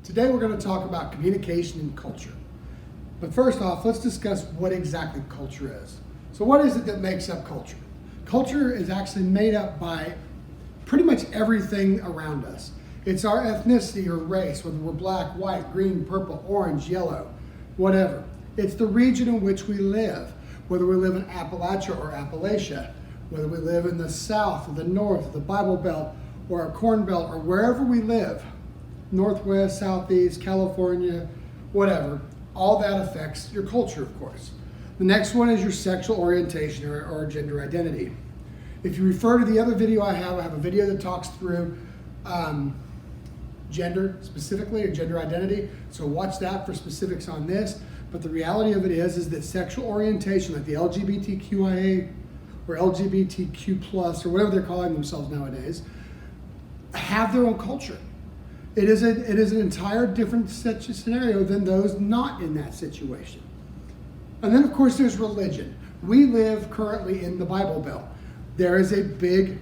Today we're going to talk about communication and culture. But first off, let's discuss what exactly culture is. So what is it that makes up culture? Culture is actually made up by pretty much everything around us. It's our ethnicity or race, whether we're black, white, green, purple, orange, yellow, whatever. It's the region in which we live, whether we live in Appalachia or Appalachia, whether we live in the South or the North, or the Bible Belt, or a Corn Belt, or wherever we live, Northwest, Southeast, California, whatever, all that affects your culture, of course. The next one is your sexual orientation or gender identity. If you refer to the other video I have a video that talks through gender specifically, or gender identity, so watch that for specifics on this. But the reality of it is that sexual orientation, like the LGBTQIA or LGBTQ plus, or whatever they're calling themselves nowadays, have their own culture. It is an entire different scenario than those not in that situation. And then of course there's religion. We live currently in the Bible Belt. There is a big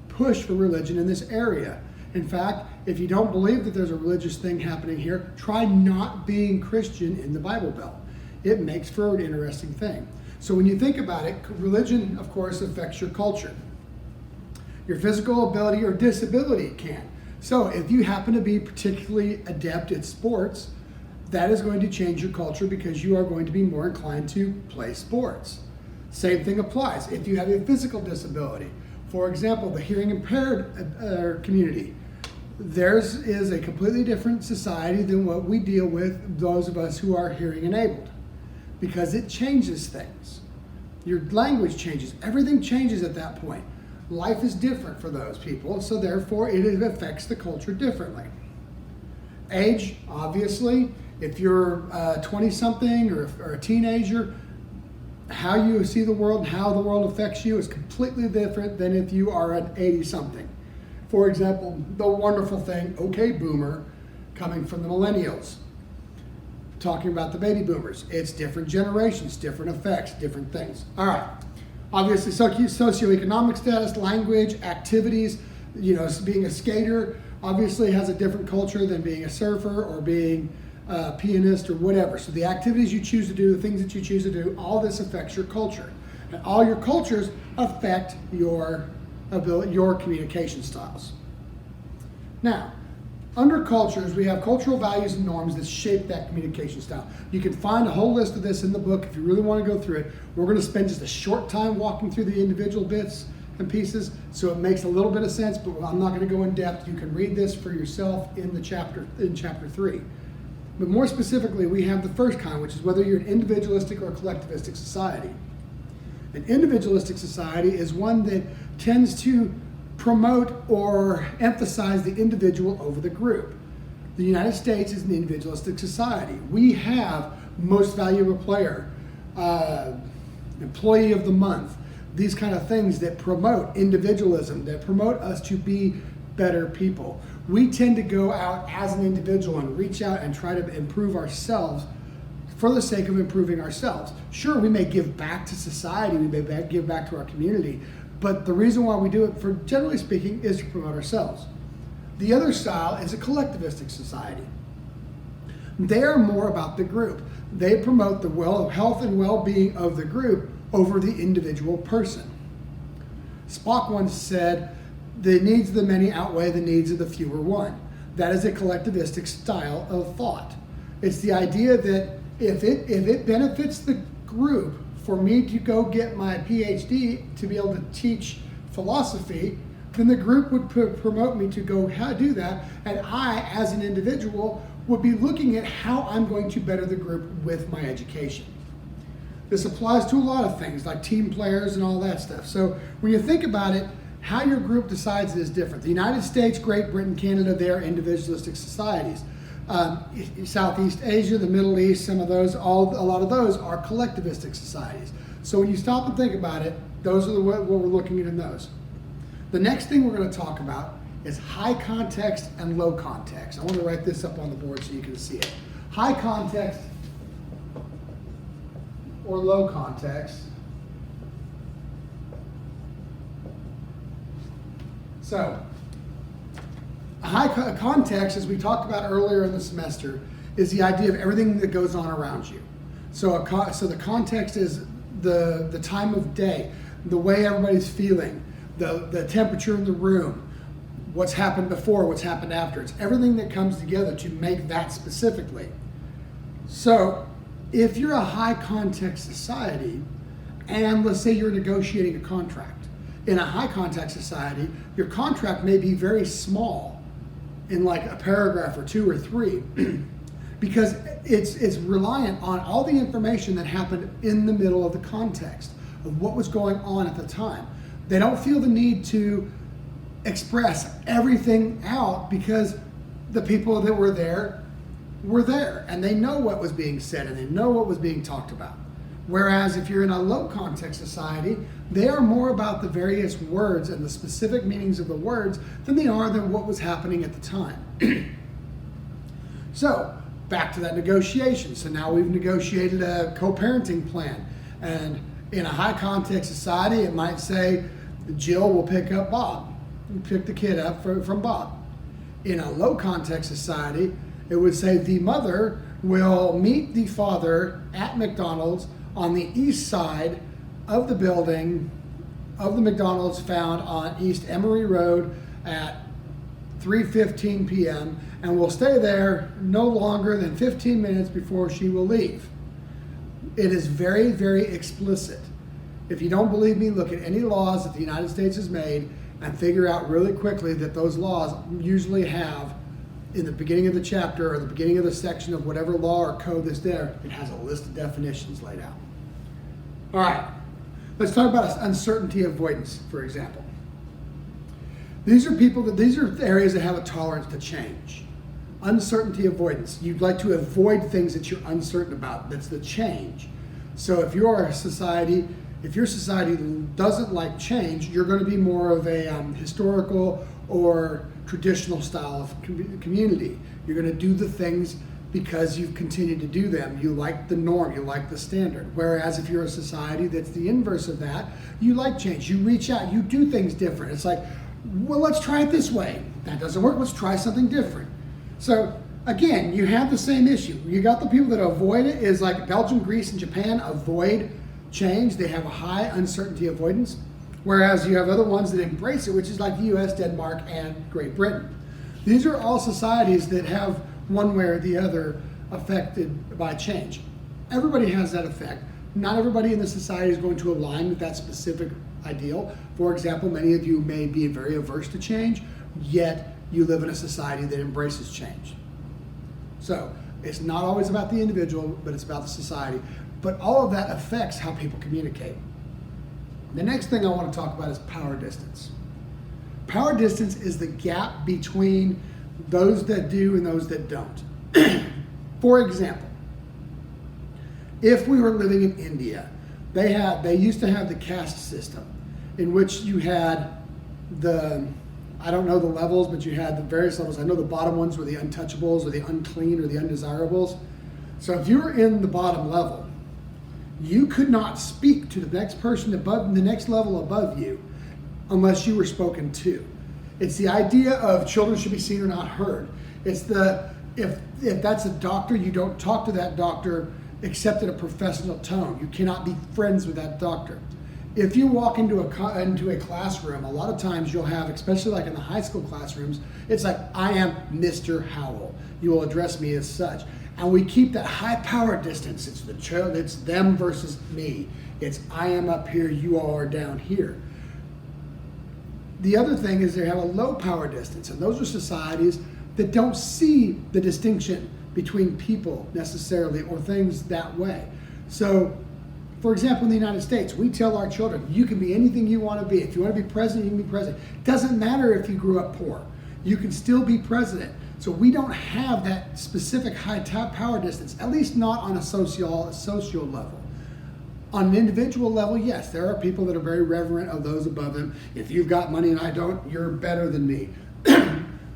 push for religion in this area. In fact, if you don't believe that there's a religious thing happening here, try not being Christian in the Bible Belt. It makes for an interesting thing. So when you think about it, religion, of course, affects your culture. Your physical ability or disability can. So if you happen to be particularly adept at sports, that is going to change your culture because you are going to be more inclined to play sports. Same thing applies if you have a physical disability. For example, the hearing impaired community. Theirs is a completely different society than what we deal with, those of us who are hearing enabled, because it changes things. Your language changes, everything changes at that point. Life is different for those people, so therefore it affects the culture differently. Age, obviously, if you're 20-something or a teenager, how you see the world and how the world affects you is completely different than if you are an 80-something. For example, the wonderful thing, okay boomer, coming from the millennials. Talking about the baby boomers. It's different generations, different effects, different things. All right. Obviously, socioeconomic status, language, activities, being a skater obviously has a different culture than being a surfer or being a pianist or whatever. So the activities you choose to do, the things that you choose to do, all this affects your culture. And all your cultures affect your ability, your communication styles. Now, under cultures, we have cultural values and norms that shape that communication style. You can find a whole list of this in the book if you really want to go through it. We're going to spend just a short time walking through the individual bits and pieces, so it makes a little bit of sense, but I'm not going to go in depth. You can read this for yourself in chapter 3. But more specifically, we have the first kind, which is whether you're an individualistic or a collectivistic society. An individualistic society is one that tends to promote or emphasize the individual over the group. The United States is an individualistic society. We have most valuable player, employee of the month, these kind of things that promote individualism, that promote us to be better people. We tend to go out as an individual and reach out and try to improve ourselves for the sake of improving ourselves. Sure, we may give back to society, we may give back to our community, but the reason why we do it, for generally speaking, is to promote ourselves. The other style is a collectivistic society. They are more about the group. They promote the health and well-being of the group over the individual person. Spock once said, "The needs of the many outweigh the needs of the fewer one." That is a collectivistic style of thought. It's the idea that if it benefits the group for me to go get my PhD to be able to teach philosophy, then the group would promote me to go do that, and I, as an individual, would be looking at how I'm going to better the group with my education. This applies to a lot of things, like team players and all that stuff. So when you think about it, how your group decides it is different. The United States, Great Britain, Canada, they are individualistic societies. Southeast Asia, the Middle East, some of those, a lot of those are collectivistic societies. So when you stop and think about it, those are what we're looking at in those. The next thing we're going to talk about is high context and low context. I want to write this up on the board so you can see it. High context or low context. So Context, as we talked about earlier in the semester, is the idea of everything that goes on around you. So the context is the time of day, the way everybody's feeling, the temperature in the room, what's happened before, what's happened after. It's everything that comes together to make that specifically. So if you're a high context society, and let's say you're negotiating a contract, in a high context society, your contract may be very small, in like a paragraph or 2 or 3, because it's reliant on all the information that happened in the middle of the context of what was going on at the time. They don't feel the need to express everything out because the people that were there and they know what was being said and they know what was being talked about. Whereas if you're in a low context society, they are more about the various words and the specific meanings of the words than they are than what was happening at the time. So back to that negotiation. So now we've negotiated a co-parenting plan, and in a high context society, it might say Jill will pick up Bob, pick the kid up from Bob. In a low context society, it would say the mother will meet the father at McDonald's on the east side of the building of the McDonald's found on East Emory Road at 3:15 p.m. and will stay there no longer than 15 minutes before she will leave. It is very, very explicit. If you don't believe me, look at any laws that the United States has made and figure out really quickly that those laws usually have, in the beginning of the chapter or the beginning of the section of whatever law or code that's there, it has a list of definitions laid out. All right, let's talk about uncertainty avoidance, for example. These are areas that have a tolerance to change. Uncertainty avoidance. You'd like to avoid things that you're uncertain about. That's the change. So if your society doesn't like change, you're going to be more of a historical or traditional style of community. You're going to do the things because you've continued to do them. You like the norm, you like the standard. Whereas if you're a society that's the inverse of that, you like change. You reach out, you do things different. It's like, well, let's try it this way. That doesn't work, let's try something different. So again, you have the same issue. You got the people that avoid it, is like Belgium, Greece, and Japan avoid change. They have a high uncertainty avoidance. Whereas you have other ones that embrace it, which is like the US, Denmark, and Great Britain. These are all societies that have one way or the other affected by change. Everybody has that effect. Not everybody in the society is going to align with that specific ideal. For example, many of you may be very averse to change, yet you live in a society that embraces change. So it's not always about the individual, but it's about the society. But all of that affects how people communicate. The next thing I want to talk about is power distance. Power distance is the gap between those that do and those that don't. For example, if we were living in India, they used to have the caste system in which you had I don't know the levels, but you had the various levels. I know the bottom ones were the untouchables or the unclean or the undesirables. So if you were in the bottom level, you could not speak to the next person above, the next level above you, unless you were spoken to. It's the idea of children should be seen or not heard. It's if that's a doctor, you don't talk to that doctor except in a professional tone. You cannot be friends with that doctor. If you walk into a classroom, a lot of times you'll have, especially like in the high school classrooms, it's like, I am Mr. Howell. You will address me as such. And we keep that high power distance. It's them versus me. It's I am up here, you all are down here. The other thing is they have a low power distance, and those are societies that don't see the distinction between people necessarily or things that way. So, for example, in the United States, we tell our children, you can be anything you want to be. If you want to be president, you can be president. Doesn't matter if you grew up poor. You can still be president. So we don't have that specific high power distance, at least not on a social level. On an individual level, yes, there are people that are very reverent of those above them. If you've got money and I don't, you're better than me.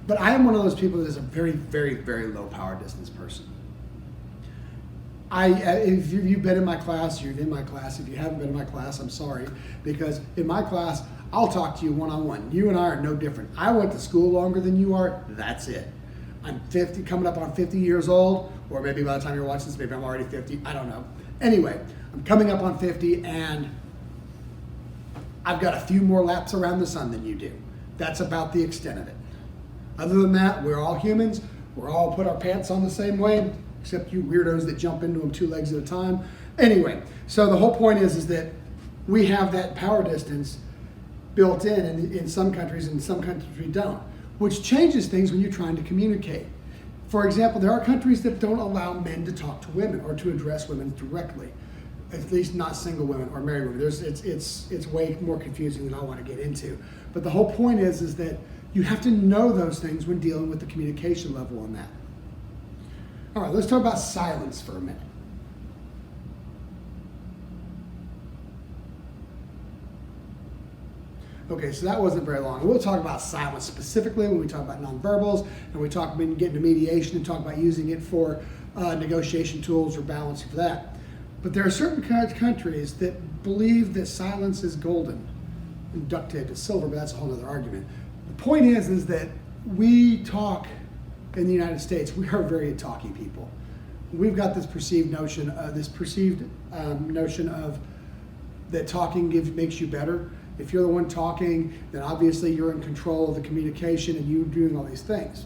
But I am one of those people that is a very, very, very low power distance person. If you've been in my class, you're in my class. If you haven't been in my class, I'm sorry. Because in my class, I'll talk to you one-on-one. You and I are no different. I went to school longer than you are. That's it. I'm 50, coming up on 50 years old, or maybe by the time you're watching this, maybe I'm already 50. I don't know. Anyway, I'm coming up on 50, and I've got a few more laps around the sun than you do. That's about the extent of it. Other than that, we're all humans. We're all put our pants on the same way, except you weirdos that jump into them 2 legs at a time. Anyway, so the whole point is that we have that power distance built in some countries, and some countries we don't, which changes things when you're trying to communicate. For example, there are countries that don't allow men to talk to women or to address women directly, at least not single women or married women. It's way more confusing than I want to get into. But the whole point is that you have to know those things when dealing with the communication level on that. All right, let's talk about silence for a minute. Okay, so that wasn't very long. We'll talk about silence specifically when we talk about nonverbals, and we talk about getting to mediation and talk about using it for negotiation tools or balancing for that. But there are certain countries that believe that silence is golden and duct tape is silver, but that's a whole other argument. The point is that we talk in the United States. We are very talky people. We've got this perceived notion of that talking makes you better. If you're the one talking, then obviously you're in control of the communication and you're doing all these things.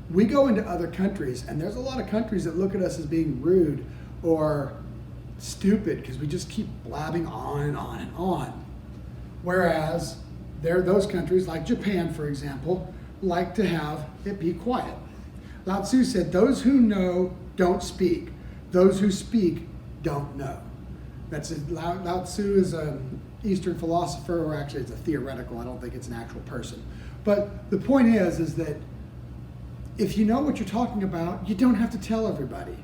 We go into other countries, and there's a lot of countries that look at us as being rude or stupid because we just keep blabbing on and on and on. Whereas there are those countries like Japan, for example, like to have it be quiet. Lao Tzu said, "Those who know don't speak. Those who speak don't know." That's it. Lao Tzu is an Eastern philosopher, or actually it's a theoretical. I don't think it's an actual person. But the point is that if you know what you're talking about, you don't have to tell everybody.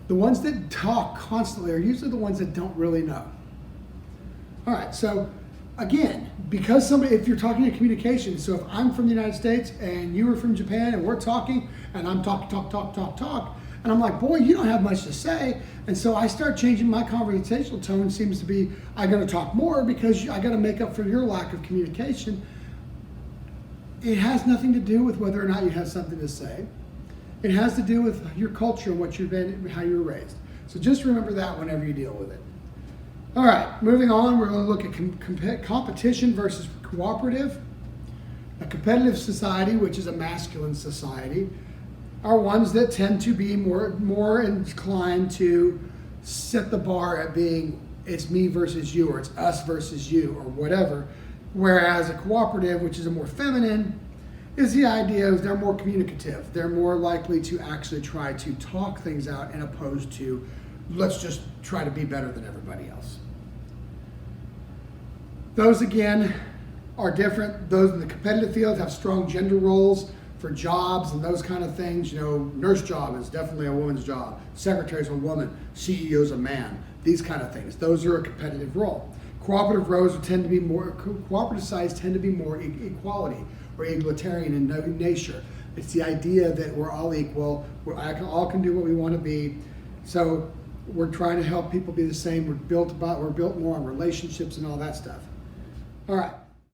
The ones that talk constantly are usually the ones that don't really know. All right, so again, because if you're talking in communication, so if I'm from the United States and you are from Japan and we're talking and I'm talk, and I'm like, boy, you don't have much to say. And so I start changing my conversational tone. Seems to be, I got to talk more because I got to make up for your lack of communication. It has nothing to do with whether or not you have something to say. It has to do with your culture and what you've been, how you were raised. So just remember that whenever you deal with it. All right, moving on, we're going to look at competition versus cooperative. A competitive society, which is a masculine society, are ones that tend to be more inclined to set the bar at being it's me versus you, or it's us versus you, or whatever. Whereas a cooperative, which is a more feminine, is the idea of they're more communicative. They're more likely to actually try to talk things out, and opposed to let's just try to be better than everybody else. Those again are different. Those in the competitive field have strong gender roles for jobs and those kind of things. You know, nurse job is definitely a woman's job. Secretary's a woman. CEO's a man. These kind of things. Those are a competitive role. Cooperative sides tend to be more equality or egalitarian in nature. It's the idea that we're all equal. All can do what we want to be. So we're trying to help people be the same. We're built more on relationships and all that stuff. All right.